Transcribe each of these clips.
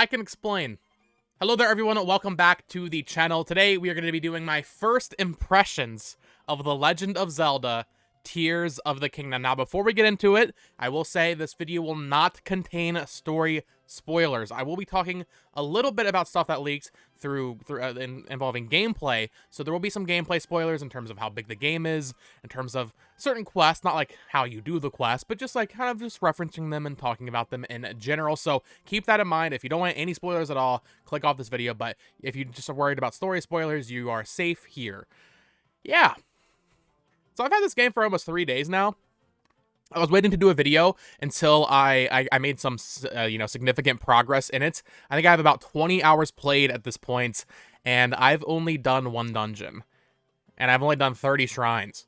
I can explain. Hello there, everyone. Welcome back to the channel. Today, we are going to be doing my first impressions of The Legend of Zelda Tears of the Kingdom. Now, before we get into it, I will say this video will not contain story spoilers. I will be talking a little bit about stuff that leaks involving gameplay, so there will be some gameplay spoilers in terms of how big the game is, in terms of certain quests, not like how you do the quest, but just like kind of just referencing them and talking about them in general. So keep that in mind. If you don't want any spoilers at all, click off this video, but if you just are worried about story spoilers, you are safe here. Yeah. So I've had this game for almost 3 days now. I was waiting to do a video until I made some, significant progress in it. I think I have about 20 hours played at this point, and I've only done one dungeon. And I've only done 30 shrines.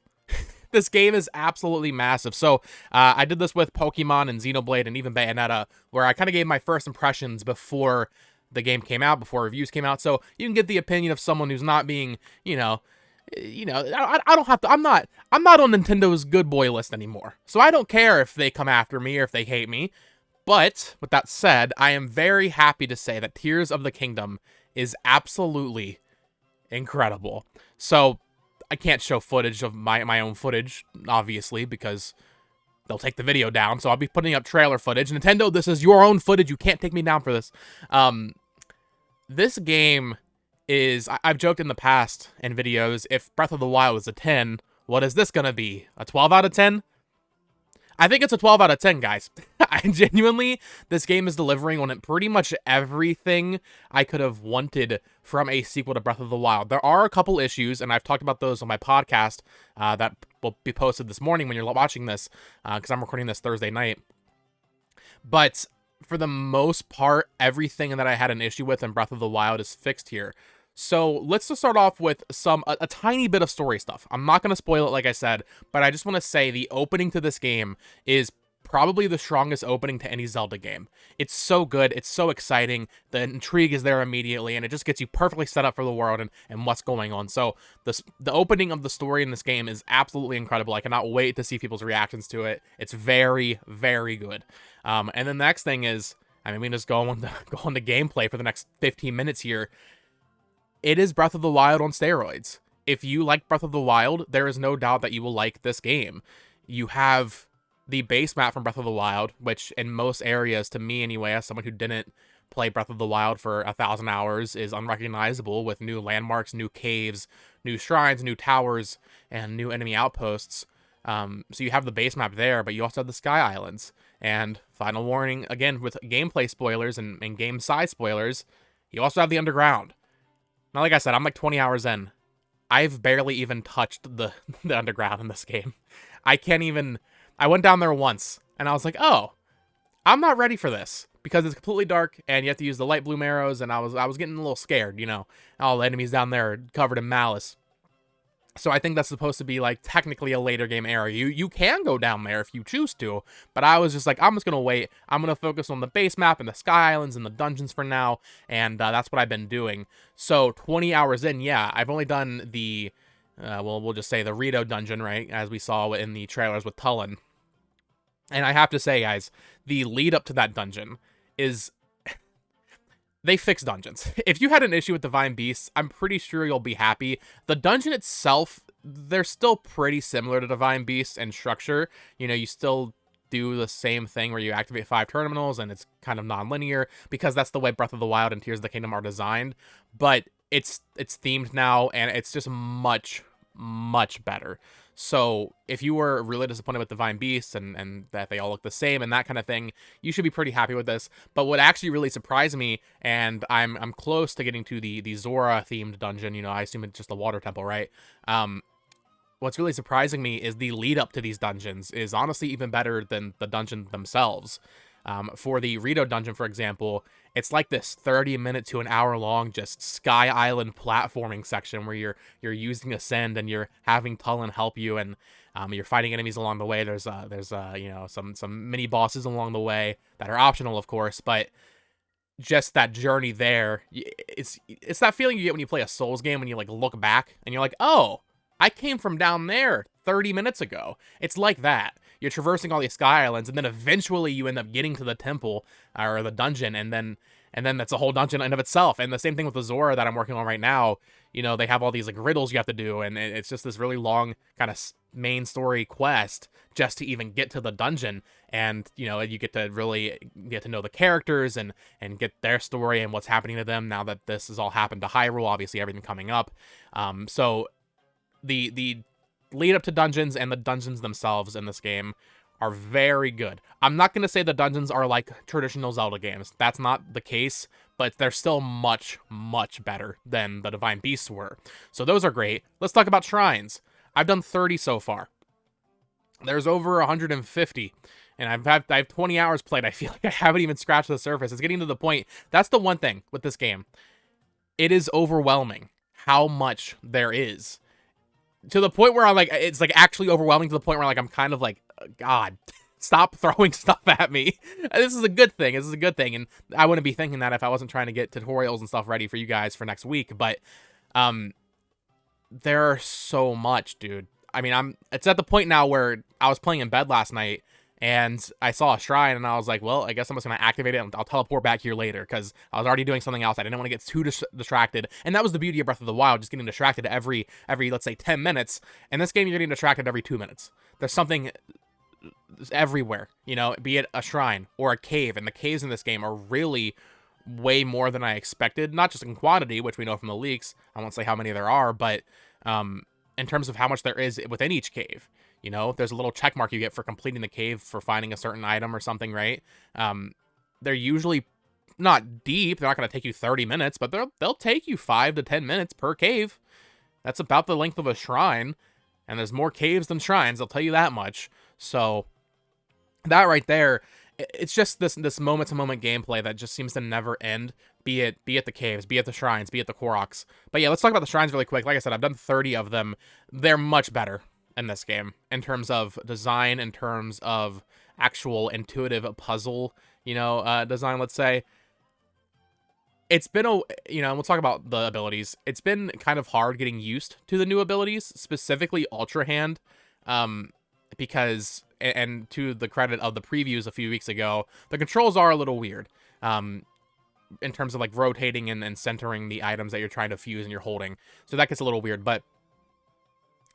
This game is absolutely massive. So, I did this with Pokemon and Xenoblade and even Bayonetta, where I kind of gave my first impressions before the game came out, before reviews came out. So, you can get the opinion of someone who's not being, I don't have to, I'm not on Nintendo's good boy list anymore. So I don't care if they come after me or if they hate me. But, with that said, I am very happy to say that Tears of the Kingdom is absolutely incredible. So, I can't show footage of my own footage, obviously, because they'll take the video down. So I'll be putting up trailer footage. Nintendo, this is your own footage. You can't take me down for this. This game is, I've joked in the past in videos, if Breath of the Wild is a 10, what is this gonna be? A 12 out of 10? I think it's a 12 out of 10, guys. This game is delivering on pretty much everything I could have wanted from a sequel to Breath of the Wild. There are a couple issues, and I've talked about those on my podcast that will be posted this morning when you're watching this, because I'm recording this Thursday night. But for the most part, everything that I had an issue with in Breath of the Wild is fixed here. So let's just start off with a tiny bit of story stuff. I'm not going to spoil it, like I said, but I just want to say the opening to this game is probably the strongest opening to any Zelda game. It's so good. It's so exciting. The intrigue is there immediately, and it just gets you perfectly set up for the world and what's going on. So the opening of the story in this game is absolutely incredible. I cannot wait to see people's reactions to it. It's very, very good. And then the next thing is, we just go on the gameplay for the next 15 minutes here. It is Breath of the Wild on steroids. If you like Breath of the Wild, there is no doubt that you will like this game. You have the base map from Breath of the Wild, which in most areas, to me anyway, as someone who didn't play Breath of the Wild for 1,000 hours, is unrecognizable, with new landmarks, new caves, new shrines, new towers, and new enemy outposts. So you have the base map there, but you also have the Sky Islands. And final warning, again, with gameplay spoilers and game size spoilers, you also have the underground. Now, like I said, I'm like 20 hours in. I've barely even touched the underground in this game. I went down there once, and I was like, oh, I'm not ready for this. Because it's completely dark, and you have to use the light bloom arrows, and I was getting a little scared, All the enemies down there are covered in malice. So I think that's supposed to be, like, technically a later game area. You can go down there if you choose to, but I was just like, I'm just going to wait. I'm going to focus on the base map and the Sky Islands and the dungeons for now, and that's what I've been doing. So 20 hours in, yeah, I've only done the, we'll just say the Rito dungeon, right, as we saw in the trailers with Tulin. And I have to say, guys, the lead up to that dungeon is... They fixed dungeons. If you had an issue with Divine Beasts, I'm pretty sure you'll be happy. The dungeon itself, they're still pretty similar to Divine Beasts in structure. You still do the same thing where you activate 5 terminals, and it's kind of non-linear, because that's the way Breath of the Wild and Tears of the Kingdom are designed. But it's themed now, and it's just much, much better. So if you were really disappointed with Divine Beasts and that they all look the same and that kind of thing, you should be pretty happy with this. But what actually really surprised me, and I'm close to getting to the Zora themed dungeon, I assume it's just the water temple, right? What's really surprising me is the lead up to these dungeons is honestly even better than the dungeons themselves. For the Rito dungeon, for example, it's like this 30-minute to an hour long just Sky Island platforming section where you're using Ascend and you're having Tulin help you, and you're fighting enemies along the way. There's some mini bosses along the way that are optional, of course, but just that journey there, it's that feeling you get when you play a Souls game, when you like look back and you're like, oh, I came from down there 30 minutes ago. It's like that. you're traversing all these sky islands, and then eventually you end up getting to the temple or the dungeon, and then that's a whole dungeon in of itself. And the same thing with the Zora that I'm working on right now. You know, they have all these like riddles you have to do, and it's just this really long kind of main story quest just to even get to the dungeon. And you know, you get to really get to know the characters and get their story and what's happening to them now that this has all happened to Hyrule. Obviously, everything coming up. So the lead up to dungeons and the dungeons themselves in this game are very good. I'm not going to say the dungeons are like traditional Zelda games. That's not the case, but they're still much, much better than the Divine Beasts were. So those are great. Let's talk about shrines. I've done 30 so far. There's over 150, and I have 20 hours played. I feel like I haven't even scratched the surface. It's getting to the point. That's the one thing with this game. It is overwhelming how much there is. To the point where I'm like, it's like actually overwhelming to the point where like I'm kind of like, God, stop throwing stuff at me. This is a good thing. This is a good thing. And I wouldn't be thinking that if I wasn't trying to get tutorials and stuff ready for you guys for next week. But there's so much, dude. I mean, it's at the point now where I was playing in bed last night and I saw a shrine and I was like, well, I guess I'm just going to activate it and I'll teleport back here later because I was already doing something else. I didn't want to get too distracted. And that was the beauty of Breath of the Wild, just getting distracted every let's say, 10 minutes. In this game, you're getting distracted every 2 minutes. There's something everywhere, you know, be it a shrine or a cave. And the caves in this game are really way more than I expected, not just in quantity, which we know from the leaks. I won't say how many there are, but in terms of how much there is within each cave. You know, there's a little check mark you get for completing the cave for finding a certain item or something, right? They're usually not deep. They're not going to take you 30 minutes, but they'll take you 5 to 10 minutes per cave. That's about the length of a shrine. And there's more caves than shrines, I'll tell you that much. So that right there, it's just this moment-to-moment gameplay that just seems to never end. Be it the caves, be it the shrines, be it the Koroks. But yeah, let's talk about the shrines really quick. Like I said, I've done 30 of them. They're much better in this game in terms of design, in terms of actual intuitive puzzle, you know, design, let's say. It's been we'll talk about the abilities. It's been kind of hard getting used to the new abilities, specifically Ultra Hand, because, and to the credit of the previews a few weeks ago, the controls are a little weird, in terms of like rotating and centering the items that you're trying to fuse and you're holding. So that gets a little weird, but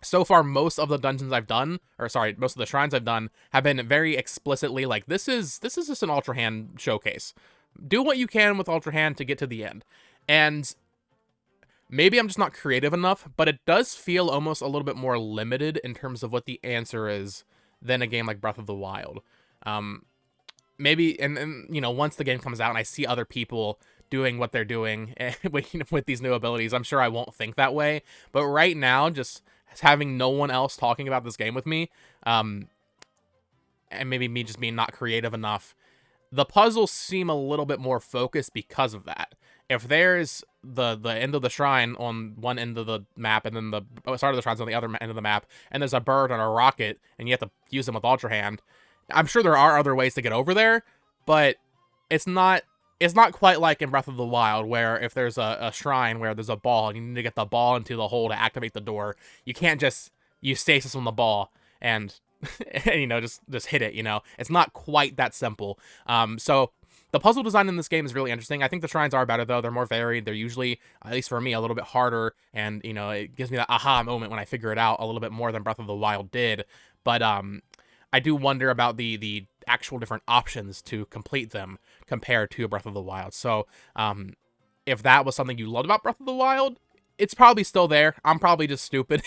so far, most of the dungeons I've done, most of the shrines I've done, have been very explicitly like, this is just an Ultra Hand showcase. Do what you can with Ultra Hand to get to the end. And maybe I'm just not creative enough, but it does feel almost a little bit more limited in terms of what the answer is than a game like Breath of the Wild. Maybe, and you know, once the game comes out and I see other people doing what they're doing with these new abilities, I'm sure I won't think that way. But right now, just having no one else talking about this game with me, and maybe me just being not creative enough, the puzzles seem a little bit more focused because of that. If there's the end of the shrine on one end of the map, and then the start of the shrine's on the other end of the map, and there's a bird and a rocket, and you have to use them with Ultra Hand, I'm sure there are other ways to get over there, but it's not quite like in Breath of the Wild, where if there's a shrine where there's a ball and you need to get the ball into the hole to activate the door, you can't just use stasis on the ball and you know, just hit it, you know. It's not quite that simple. So the puzzle design in this game is really interesting. I think the shrines are better, though. They're more varied. They're usually, at least for me, a little bit harder, and, you know, it gives me that aha moment when I figure it out a little bit more than Breath of the Wild did. But I do wonder about the actual different options to complete them compared to Breath of the Wild. So if that was something you loved about Breath of the Wild, it's probably still there. I'm probably just stupid,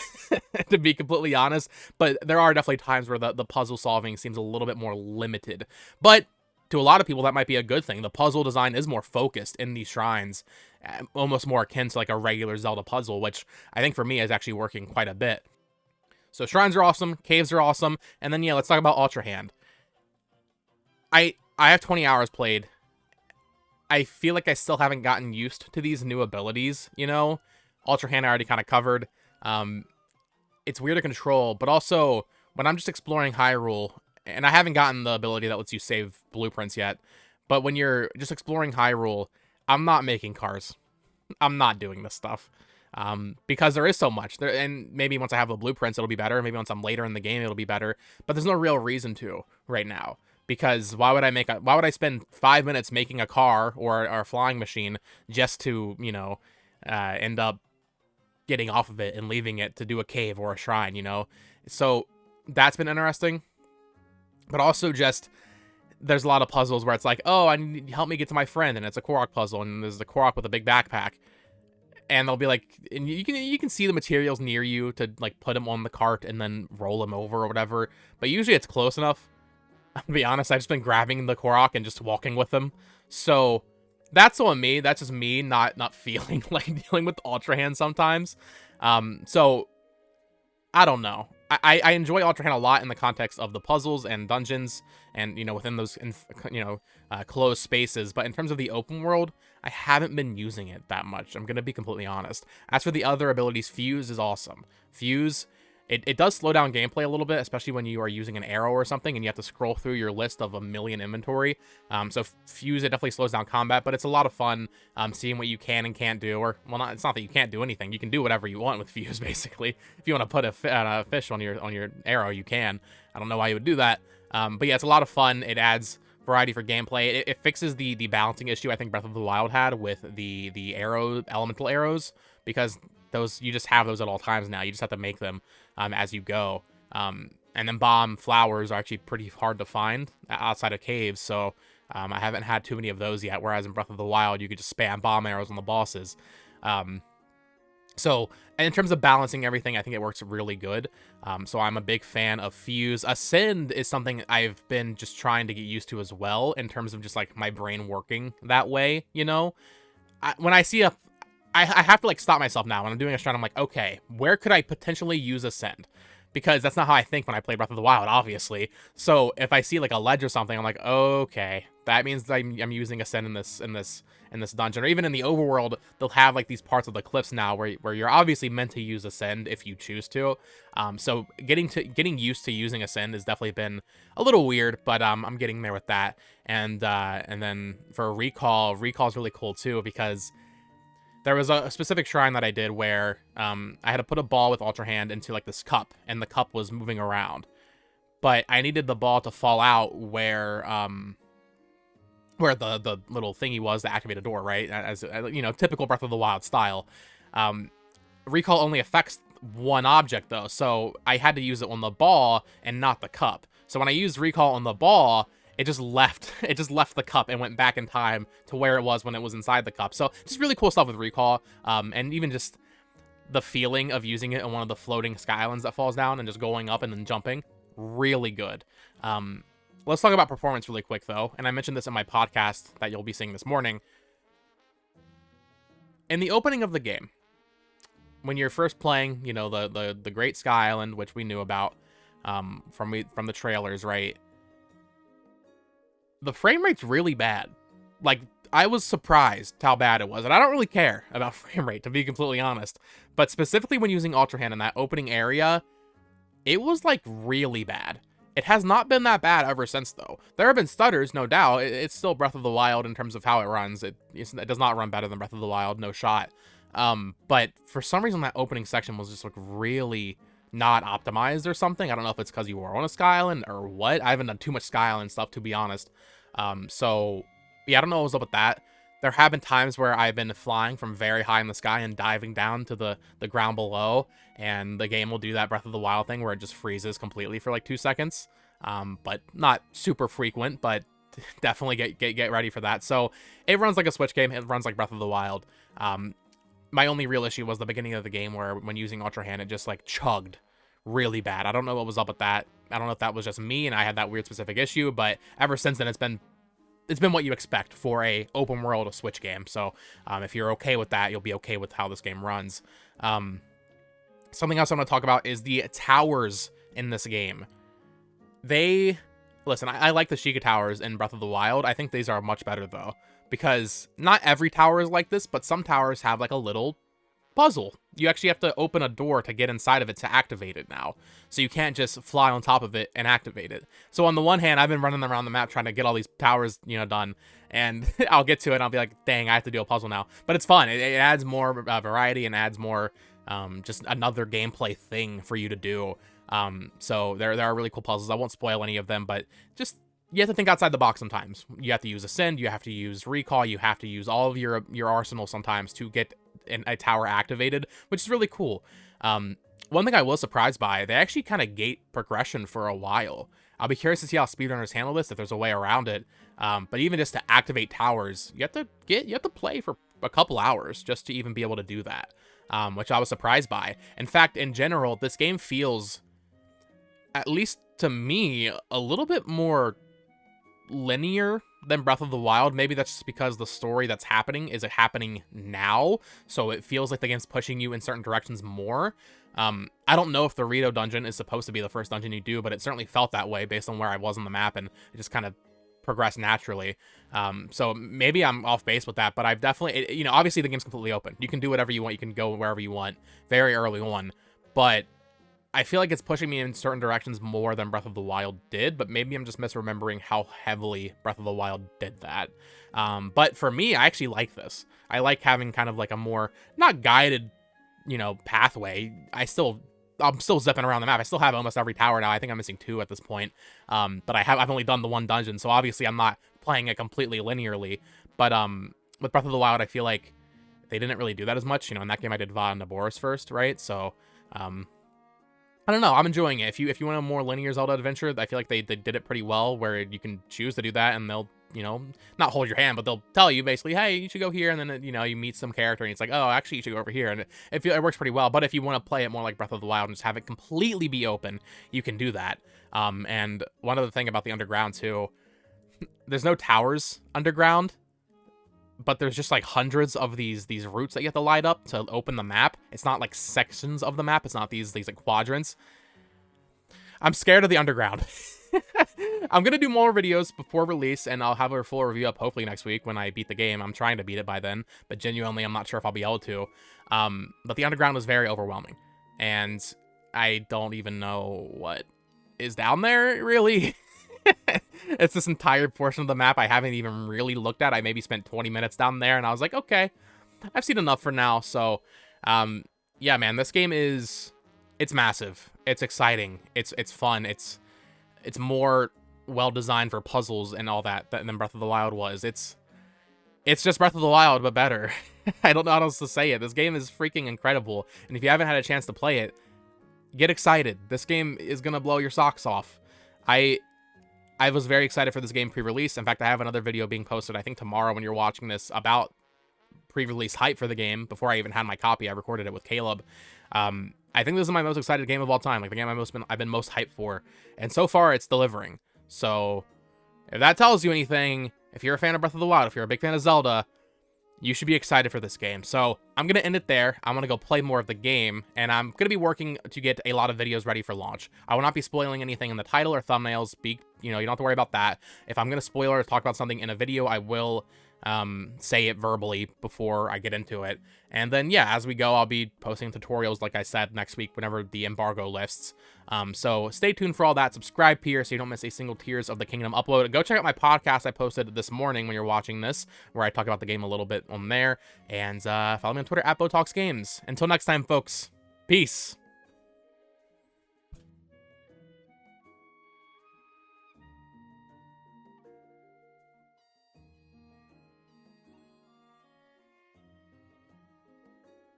to be completely honest. But there are definitely times where the puzzle solving seems a little bit more limited. But to a lot of people, that might be a good thing. The puzzle design is more focused in these shrines, almost more akin to like a regular Zelda puzzle, which I think for me is actually working quite a bit. So shrines are awesome, caves are awesome, and then yeah, let's talk about Ultra Hand. I have 20 hours played. I feel like I still haven't gotten used to these new abilities, you know? Ultra Hand I already kind of covered. It's weird to control, but also when I'm just exploring Hyrule, and I haven't gotten the ability that lets you save blueprints yet, but when you're just exploring Hyrule, I'm not making cars. I'm not doing this stuff. because there is so much there, and maybe once I have the blueprints, it'll be better. Maybe once I'm later in the game, it'll be better. But there's no real reason to right now, because why would I spend 5 minutes making a car or a flying machine just to, end up getting off of it and leaving it to do a cave or a shrine, So that's been interesting. But also just, there's a lot of puzzles where it's like, oh, I need help me get to my friend, and it's a Korok puzzle, and there's the Korok with a big backpack. And they'll be like, and you can see the materials near you to like put them on the cart and then roll them over or whatever. But usually it's close enough. To be honest, I've just been grabbing the Korok and just walking with them. So that's on me. That's just me not feeling like dealing with Ultra Hand sometimes. So I don't know. I enjoy Ultra Hand a lot in the context of the puzzles and dungeons and, within those, closed spaces. But in terms of the open world, I haven't been using it that much. I'm going to be completely honest. As for the other abilities, Fuse is awesome. Fuse, it does slow down gameplay a little bit, especially when you are using an arrow or something and you have to scroll through your list of 1,000,000 inventory. So Fuse, it definitely slows down combat, but it's a lot of fun seeing what you can and can't do. Or, well, it's not that you can't do anything. You can do whatever you want with Fuse, basically. If you want to put a fish on your arrow, you can. I don't know why you would do that. But yeah, it's a lot of fun. It adds variety for gameplay. It fixes the balancing issue I think Breath of the Wild had with the elemental arrows, because those, you just have those at all times now. You just have to make them as you go. And then bomb flowers are actually pretty hard to find outside of caves, so I haven't had too many of those yet, whereas in Breath of the Wild, you could just spam bomb arrows on the bosses. So in terms of balancing everything, I think it works really good. So I'm a big fan of Fuse. Ascend is something I've been just trying to get used to as well, in terms of just like my brain working that way, when I see I have to like stop myself now when I'm doing a shrine. I'm like, okay, where could I potentially use Ascend? Because that's not how I think when I play Breath of the Wild, obviously. So if I see like a ledge or something, I'm like, okay, that means that I'm using Ascend in this dungeon. Or even in the overworld, they'll have like these parts of the cliffs now where you're obviously meant to use Ascend if you choose to. So getting used to using Ascend has definitely been a little weird, but I'm getting there with that. And then for Recall's really cool too, because there was a specific shrine that I did where I had to put a ball with Ultra Hand into like this cup, and the cup was moving around. But I needed the ball to fall out where the little thingy was to activate a door, right? As typical Breath of the Wild style. Recall only affects one object though, so I had to use it on the ball and not the cup. So when I used Recall on the ball, it just left the cup and went back in time to where it was when it was inside the cup. So just really cool stuff with Recall, and even just the feeling of using it on one of the floating sky islands that falls down and just going up and then jumping, really good. Let's talk about performance really quick though, and I mentioned this in my podcast that you'll be seeing this morning. In the opening of the game, when you're first playing, the Great Sky Island, which we knew about from the trailers, right? The frame rate's really bad. Like, I was surprised how bad it was, and I don't really care about frame rate, to be completely honest. But specifically when using Ultra Hand in that opening area, it was, like, really bad. It has not been that bad ever since, though. There have been stutters, no doubt. It's still Breath of the Wild in terms of how it runs. It does not run better than Breath of the Wild, no shot. But for some reason, that opening section was just, like, really not optimized or something. I don't know if it's because you were on a Sky Island or what. I haven't done too much Sky Island stuff, to be honest. So yeah, I don't know what was up with that. There have been times where I've been flying from very high in the sky and diving down to the ground below, and the game will do that Breath of the Wild thing where it just freezes completely for like 2 seconds. But not super frequent, but definitely get ready for that. So it runs like a Switch game. It runs like Breath of the Wild. My only real issue was the beginning of the game where when using Ultra Hand, it just like chugged really bad. I don't know what was up with that. I don't know if that was just me and I had that weird specific issue, but ever since then, it's been what you expect for a open world Switch game. So if you're okay with that, you'll be okay with how this game runs. Something else I'm going to talk about is the towers in this game. Listen, I like the Sheikah towers in Breath of the Wild. I think these are much better though, because not every tower is like this, but some towers have like a little puzzle. You actually have to open a door to get inside of it to activate it now. So you can't just fly on top of it and activate it. So on the one hand, I've been running around the map trying to get all these towers, done. And I'll get to it and I'll be like, dang, I have to do a puzzle now. But it's fun. It adds more variety and adds more just another gameplay thing for you to do. So there are really cool puzzles. I won't spoil any of them, but just you have to think outside the box sometimes. You have to use Ascend, you have to use Recall, you have to use all of your arsenal sometimes to get a tower activated, which is really cool. One thing I was surprised by, they actually kind of gate progression for a while. I'll be curious to see how speedrunners handle this, if there's a way around it. But even just to activate towers, you have to play for a couple hours just to even be able to do that, which I was surprised by. In fact, in general, this game feels, at least to me, a little bit more linear than Breath of the Wild. Maybe that's just because the story that's happening is happening now, so it feels like the game's pushing you in certain directions more. I don't know if the Rito dungeon is supposed to be the first dungeon you do, but it certainly felt that way based on where I was on the map, and it just kind of progressed naturally. So maybe I'm off base with that, but I've definitely, obviously the game's completely open. You can do whatever you want. You can go wherever you want very early on, but I feel like it's pushing me in certain directions more than Breath of the Wild did, but maybe I'm just misremembering how heavily Breath of the Wild did that. But for me, I actually like this. I like having kind of like a more, not guided, pathway. I'm still zipping around the map. I still have almost every tower now. I think I'm missing 2 at this point. But I've only done the 1 dungeon, so obviously I'm not playing it completely linearly. But with Breath of the Wild, I feel like they didn't really do that as much. In that game I did Va and Naboris first, right? So I don't know. I'm enjoying it. If you want a more linear Zelda adventure, I feel like they did it pretty well, where you can choose to do that, and they'll, not hold your hand, but they'll tell you basically, hey, you should go here, and then, you meet some character, and it's like, oh, actually, you should go over here, and it works pretty well. But if you want to play it more like Breath of the Wild and just have it completely be open, you can do that. And one other thing about the underground, too, there's no towers underground, but there's just like hundreds of these routes that you have to light up to open the map. It's not like sections of the map. It's not these like quadrants. I'm scared of the underground. I'm gonna do more videos before release, and I'll have a full review up hopefully next week when I beat the game. I'm trying to beat it by then, but genuinely I'm not sure if I'll be able to. But the underground was very overwhelming, and I don't even know what is down there, really. It's this entire portion of the map I haven't even really looked at. I maybe spent 20 minutes down there, and I was like, okay, I've seen enough for now. So, yeah, man, this game it's massive. It's exciting. It's fun. It's more well-designed for puzzles and all that than Breath of the Wild was. It's just Breath of the Wild, but better. I don't know how else to say it. This game is freaking incredible, and if you haven't had a chance to play it, get excited. This game is gonna blow your socks off. I was very excited for this game pre-release. In fact, I have another video being posted, I think tomorrow when you're watching this, about pre-release hype for the game. Before I even had my copy, I recorded it with Caleb. I think this is my most excited game of all time. Like, the game I've been most hyped for. And so far, it's delivering. So, if that tells you anything, if you're a fan of Breath of the Wild, if you're a big fan of Zelda, you should be excited for this game. So, I'm going to end it there. I'm going to go play more of the game, and I'm going to be working to get a lot of videos ready for launch. I will not be spoiling anything in the title or thumbnails. You don't have to worry about that. If I'm going to spoil or talk about something in a video, I will say it verbally before I get into it. And then, yeah, as we go, I'll be posting tutorials, like I said, next week whenever the embargo lifts. So stay tuned for all that. Subscribe here so you don't miss a single Tears of the Kingdom upload. Go check out my podcast I posted this morning when you're watching this, where I talk about the game a little bit on there. And follow me on Twitter at BoTalksGames. Until next time, folks, peace.